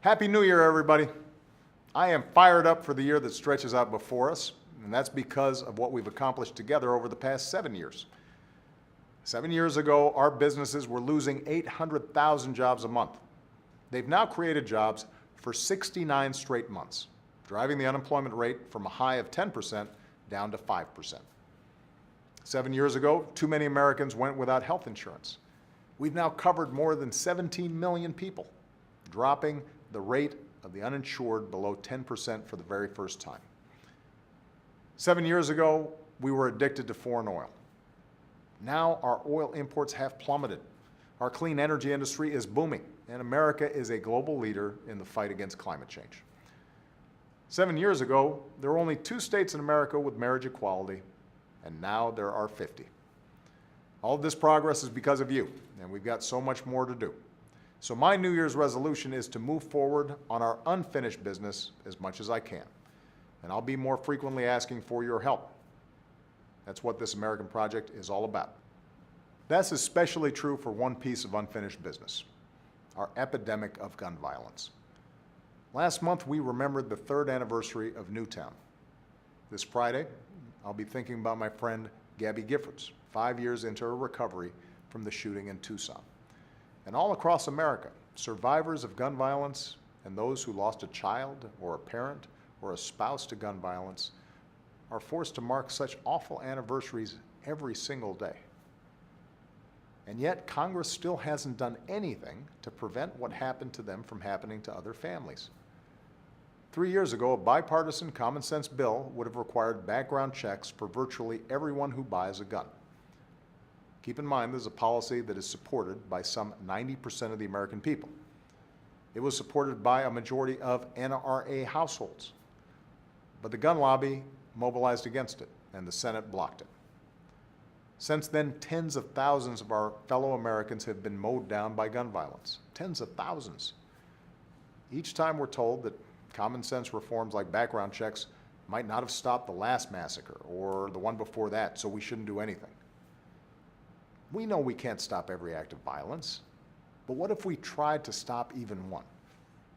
Happy New Year, everybody. I am fired up for the year that stretches out before us, and that's because of what we've accomplished together over the past 7 years. 7 years ago, our businesses were losing 800,000 jobs a month. They've now created jobs for 69 straight months, driving the unemployment rate from a high of 10% down to 5%. 7 years ago, too many Americans went without health insurance. We've now covered more than 17 million people, dropping the rate of the uninsured below 10% for the very first time. 7 years ago, we were addicted to foreign oil. Now our oil imports have plummeted. Our clean energy industry is booming, and America is a global leader in the fight against climate change. 7 years ago, there were only 2 states in America with marriage equality, and now there are 50. All of this progress is because of you, and we've got so much more to do. So my New Year's resolution is to move forward on our unfinished business as much as I can. And I'll be more frequently asking for your help. That's what this American project is all about. That's especially true for one piece of unfinished business, our epidemic of gun violence. Last month, we remembered the 3rd anniversary of Newtown. This Friday, I'll be thinking about my friend Gabby Giffords, 5 years into her recovery from the shooting in Tucson. And all across America, survivors of gun violence and those who lost a child or a parent or a spouse to gun violence are forced to mark such awful anniversaries every single day. And yet, Congress still hasn't done anything to prevent what happened to them from happening to other families. 3 years ago, a bipartisan common sense bill would have required background checks for virtually everyone who buys a gun. Keep in mind, this is a policy that is supported by some 90% of the American people. It was supported by a majority of NRA households. But the gun lobby mobilized against it, and the Senate blocked it. Since then, tens of thousands of our fellow Americans have been mowed down by gun violence. Tens of thousands. Each time we're told that common sense reforms like background checks might not have stopped the last massacre or the one before that, so we shouldn't do anything. We know we can't stop every act of violence, but what if we tried to stop even one?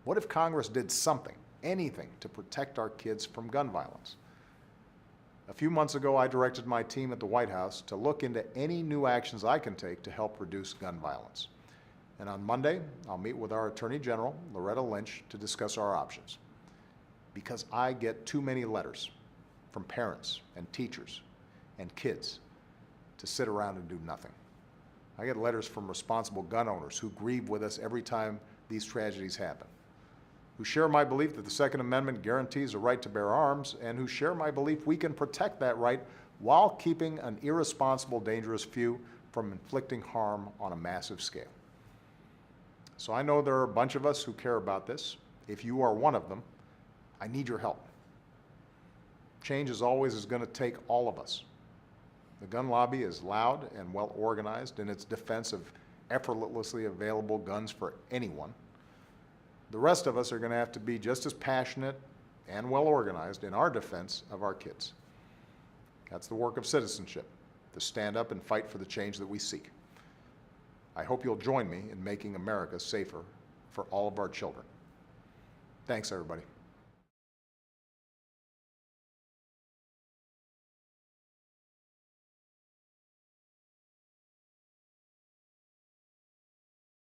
What if Congress did something, anything, to protect our kids from gun violence? A few months ago, I directed my team at the White House to look into any new actions I can take to help reduce gun violence. And on Monday, I'll meet with our Attorney General, Loretta Lynch, to discuss our options. Because I get too many letters from parents and teachers and kids to sit around and do nothing. I get letters from responsible gun owners who grieve with us every time these tragedies happen, who share my belief that the Second Amendment guarantees a right to bear arms, and who share my belief we can protect that right while keeping an irresponsible, dangerous few from inflicting harm on a massive scale. So I know there are a bunch of us who care about this. If you are one of them, I need your help. Change, as always, is going to take all of us. The gun lobby is loud and well organized in its defense of effortlessly available guns for anyone. The rest of us are going to have to be just as passionate and well organized in our defense of our kids. That's the work of citizenship, to stand up and fight for the change that we seek. I hope you'll join me in making America safer for all of our children. Thanks, everybody.